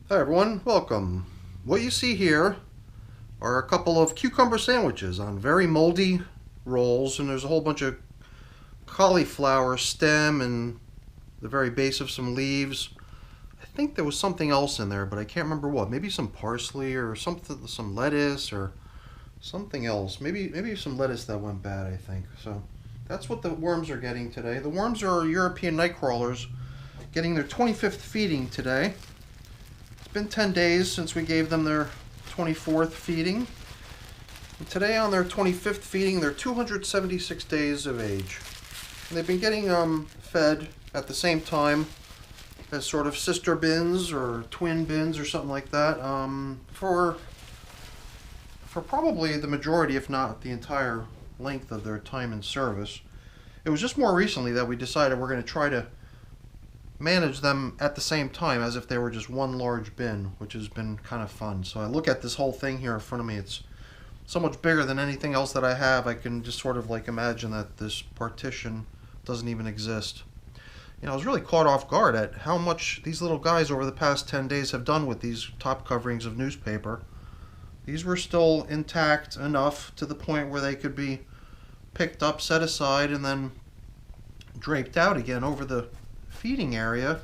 Hi everyone, welcome. What you see here are a couple of cucumber sandwiches on very moldy rolls, and there's a whole bunch of cauliflower stem and the very base of some leaves. I think there was something else in there, but I can't remember what. Maybe some parsley or something, some lettuce or something else. Maybe some lettuce that went bad, I think. So that's what the worms are getting today. The worms are European night crawlers getting their 25th feeding today. It's been 10 days since we gave them their 24th feeding. And today on their 25th feeding, they're 276 days of age. And they've been getting fed at the same time as sort of sister bins or twin bins or something like that for probably the majority, if not the entire length of their time in service. It was just more recently that we decided we're going to try to manage them at the same time as if they were just one large bin, which has been kind of fun. So I look at this whole thing here in front of me. It's so much bigger than anything else that I have. I can just sort of like imagine that this partition doesn't even exist. You know, I was really caught off guard at how much these little guys over the past 10 days have done with these top coverings of newspaper. These were still intact enough to the point where they could be picked up, set aside, and then draped out again over the feeding area.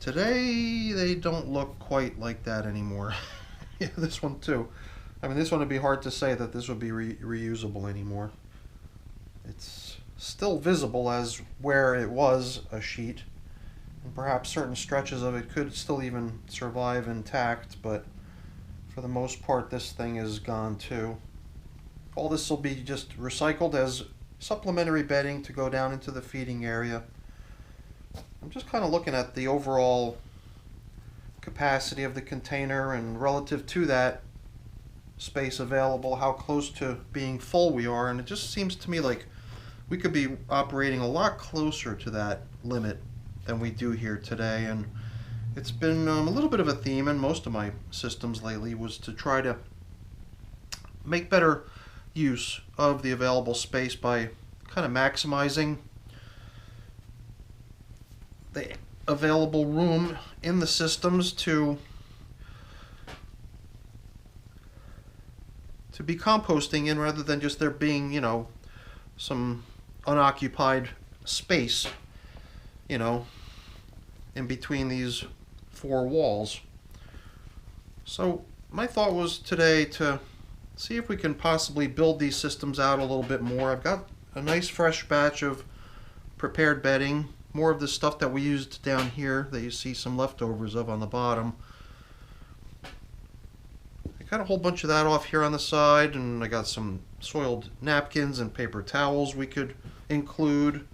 Today they don't look quite like that anymore. Yeah, this one too. I mean, this one would be hard to say that this would be reusable anymore. It's still visible as where it was a sheet, and perhaps certain stretches of it could still even survive intact, but for the most part this thing is gone too. All this will be just recycled as supplementary bedding to go down into the feeding area. I'm just kind of looking at the overall capacity of the container, and relative to that space available, how close to being full we are, and it just seems to me like we could be operating a lot closer to that limit than we do here today. And it's been a little bit of a theme in most of my systems lately, was to try to make better use of the available space by kind of maximizing the available room in the systems to be composting in, rather than just there being, you know, some unoccupied space, you know, in between these four walls. So my thought was today to see if we can possibly build these systems out a little bit more. I've got a nice fresh batch of prepared bedding, more of the stuff that we used down here that you see some leftovers of on the bottom. I got a whole bunch of that off here on the side, and I got some soiled napkins and paper towels we could include.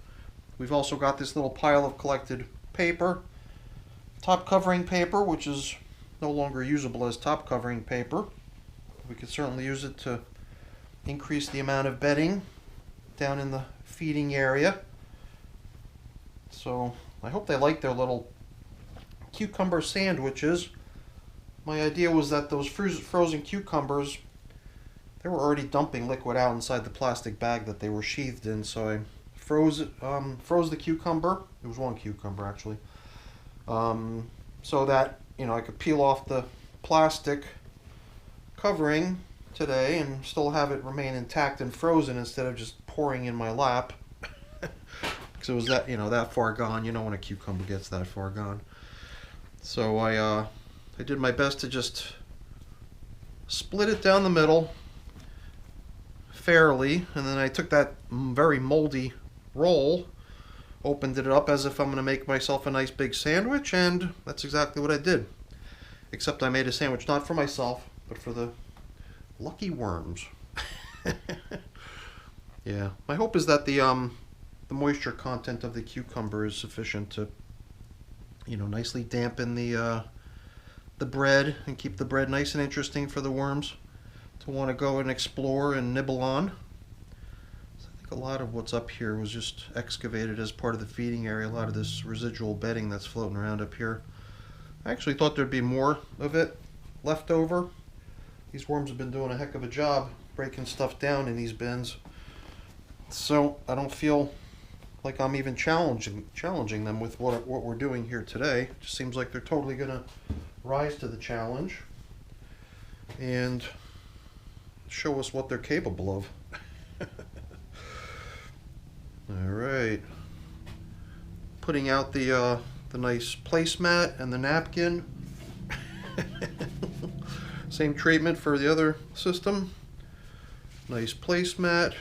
We've also got this little pile of collected paper, top covering paper, which is no longer usable as top covering paper. We could certainly use it to increase the amount of bedding down in the feeding area. So I hope they like their little cucumber sandwiches. My idea was that those frozen cucumbers, they were already dumping liquid out inside the plastic bag that they were sheathed in, so I froze the cucumber. It was one cucumber actually, so that, you know, I could peel off the plastic covering today and still have it remain intact and frozen instead of just pouring in my lap. Because it was that, you know, that far gone. You know when a cucumber gets that far gone. So I did my best to just split it down the middle fairly, and then I took that very moldy roll, opened it up as if I'm going to make myself a nice big sandwich, and that's exactly what I did. Except I made a sandwich not for myself, but for the lucky worms. Yeah, my hope is that the moisture content of the cucumber is sufficient to, you know, nicely dampen the bread and keep the bread nice and interesting for the worms to want to go and explore and nibble on. So I think a lot of what's up here was just excavated as part of the feeding area, a lot of this residual bedding that's floating around up here. I actually thought there'd be more of it left over. These worms have been doing a heck of a job breaking stuff down in these bins, so I don't feel like I'm even challenging them with what we're doing here today. It just seems like they're totally gonna rise to the challenge and show us what they're capable of. All right. Putting out the nice placemat and the napkin. Same treatment for the other system. Nice placemat.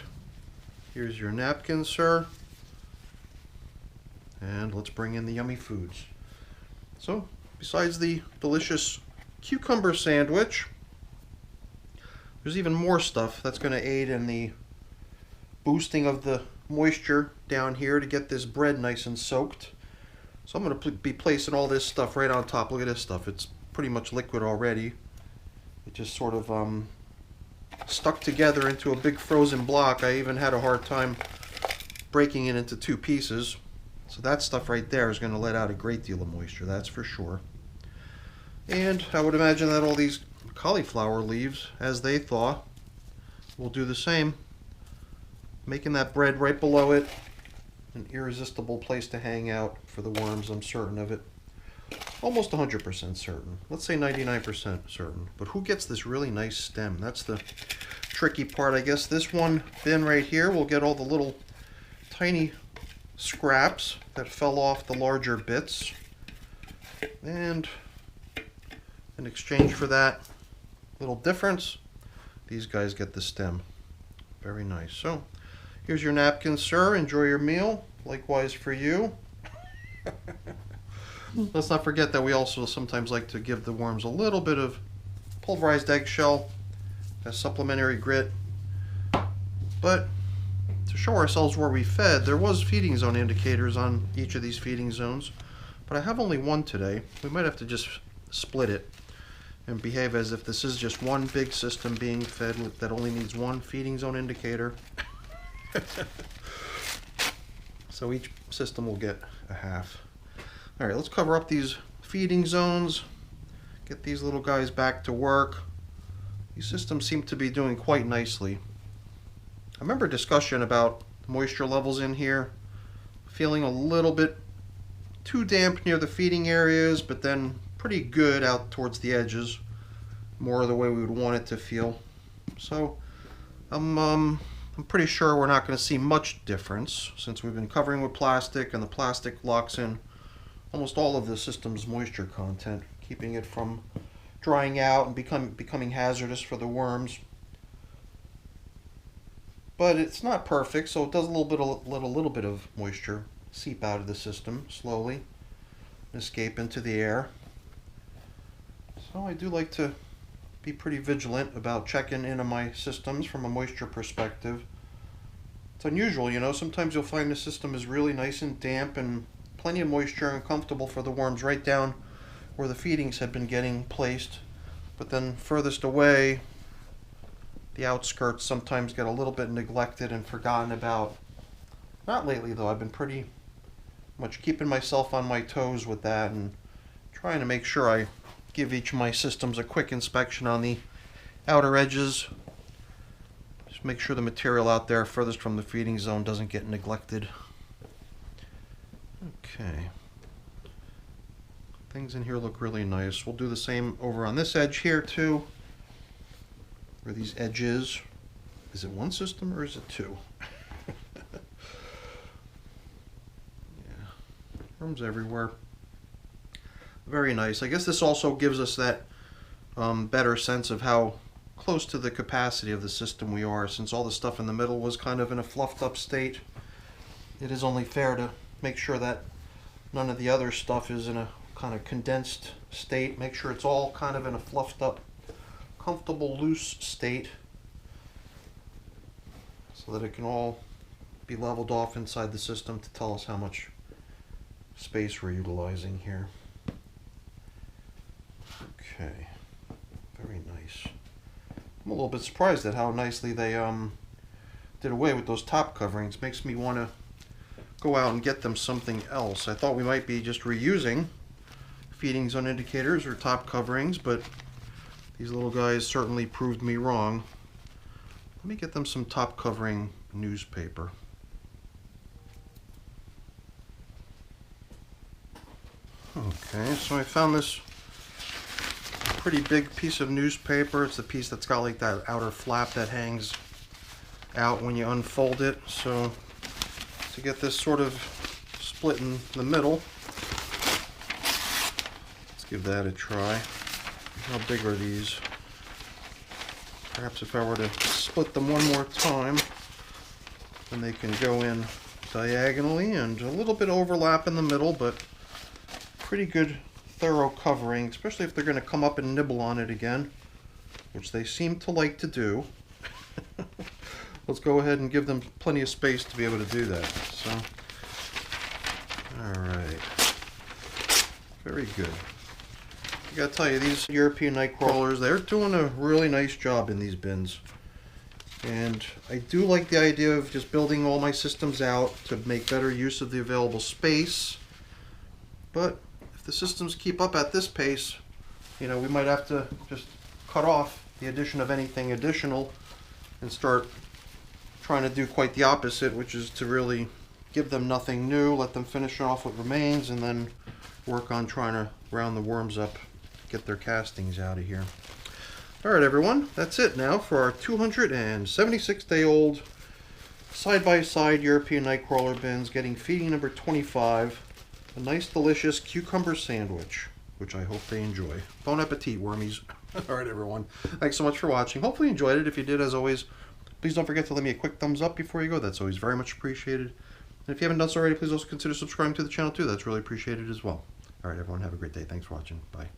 Here's your napkin, sir. And let's bring in the yummy foods. So, besides the delicious cucumber sandwich, there's even more stuff that's going to aid in the boosting of the moisture down here to get this bread nice and soaked. So I'm going to be placing all this stuff right on top. Look at this stuff. It's pretty much liquid already. It just sort of stuck together into a big frozen block. I even had a hard time breaking it into two pieces. So that stuff right there is going to let out a great deal of moisture, that's for sure. And I would imagine that all these cauliflower leaves, as they thaw, will do the same, making that bread right below it an irresistible place to hang out for the worms. I'm certain of it. Almost 100% certain. Let's say 99% certain. But who gets this really nice stem? That's the tricky part. I guess this one bin right here will get all the little tiny scraps that fell off the larger bits. And in exchange for that little difference, these guys get the stem. Very nice. So here's your napkin, sir. Enjoy your meal. Likewise for you. Let's not forget that we also sometimes like to give the worms a little bit of pulverized eggshell as supplementary grit. But to show ourselves where we fed, there was feeding zone indicators on each of these feeding zones. But I have only one today. We might have to just split it and behave as if this is just one big system being fed that only needs one feeding zone indicator. So each system will get a half. All right, let's cover up these feeding zones, get these little guys back to work. These systems seem to be doing quite nicely. I remember a discussion about moisture levels in here, feeling a little bit too damp near the feeding areas, but then pretty good out towards the edges, more the way we would want it to feel. So I'm pretty sure we're not going to see much difference since we've been covering with plastic, and the plastic locks in almost all of the system's moisture content, keeping it from drying out and becoming hazardous for the worms. But it's not perfect, so it does let a little bit of moisture seep out of the system slowly and escape into the air. So I do like to be pretty vigilant about checking into my systems from a moisture perspective. It's unusual, you know, sometimes you'll find the system is really nice and damp and plenty of moisture and comfortable for the worms right down where the feedings had been getting placed. But then furthest away, the outskirts sometimes get a little bit neglected and forgotten about. Not lately though, I've been pretty much keeping myself on my toes with that and trying to make sure I give each of my systems a quick inspection on the outer edges. Just make sure the material out there furthest from the feeding zone doesn't get neglected. Okay. Things in here look really nice. We'll do the same over on this edge here too. Where these edges. Is it one system or is it two? Yeah. Worms everywhere. Very nice. I guess this also gives us that better sense of how close to the capacity of the system we are, since all the stuff in the middle was kind of in a fluffed up state. It is only fair to make sure that none of the other stuff is in a kind of condensed state. Make sure it's all kind of in a fluffed up, comfortable, loose state so that it can all be leveled off inside the system to tell us how much space we're utilizing here. Okay, very nice. I'm a little bit surprised at how nicely they did away with those top coverings. Makes me want to go out and get them something else. I thought we might be just reusing feeding zone indicators or top coverings, but these little guys certainly proved me wrong. Let me get them some top covering newspaper. Okay, so I found this pretty big piece of newspaper. It's the piece that's got like that outer flap that hangs out when you unfold it. So to get this sort of split in the middle, let's give that a try. How big are these? Perhaps if I were to split them one more time, then they can go in diagonally, and a little bit overlap in the middle, but pretty good thorough covering, especially if they're going to come up and nibble on it again, which they seem to like to do. Let's go ahead and give them plenty of space to be able to do that. So, alright, very good. I gotta tell you, these European night crawlers, they're doing a really nice job in these bins. And I do like the idea of just building all my systems out to make better use of the available space. But if the systems keep up at this pace, you know, we might have to just cut off the addition of anything additional and start trying to do quite the opposite, which is to really give them nothing new, let them finish off what remains, and then work on trying to round the worms up, get their castings out of here. Alright everyone, that's it now for our 276-day-old side-by-side European Nightcrawler bins, getting feeding number 25, a nice delicious cucumber sandwich, which I hope they enjoy. Bon appetit, wormies. Alright everyone, thanks so much for watching. Hopefully you enjoyed it. If you did, as always, please don't forget to leave me a quick thumbs up before you go. That's always very much appreciated. And if you haven't done so already, please also consider subscribing to the channel too. That's really appreciated as well. Alright everyone, have a great day. Thanks for watching. Bye.